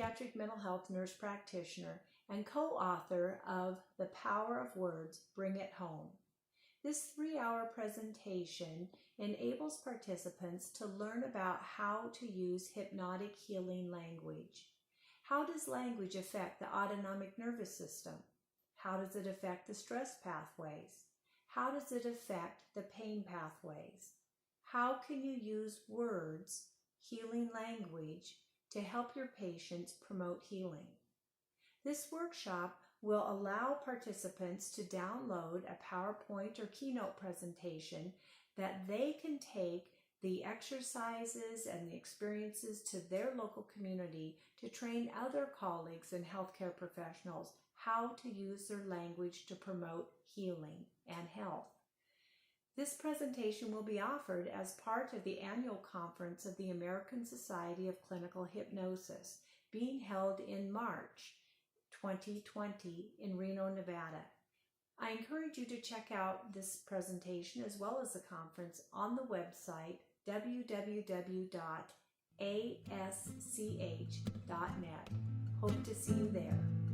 pediatric mental health nurse practitioner and co-author of The Power of Words, Bring It Home. This 3-hour presentation enables participants to learn about how to use hypnotic healing language. How does language affect the autonomic nervous system? How does it affect the stress pathways? How does it affect the pain pathways? How can you use words, healing language, to help your patients promote healing? This workshop will allow participants to download a PowerPoint or keynote presentation that they can take the exercises and the experiences to their local community to train other colleagues and healthcare professionals how to use their language to promote healing and health. This presentation will be offered as part of the annual conference of the American Society of Clinical Hypnosis, being held in March 2020 in Reno, Nevada. I encourage you to check out this presentation as well as the conference on the website www.asch.net. Hope to see you there.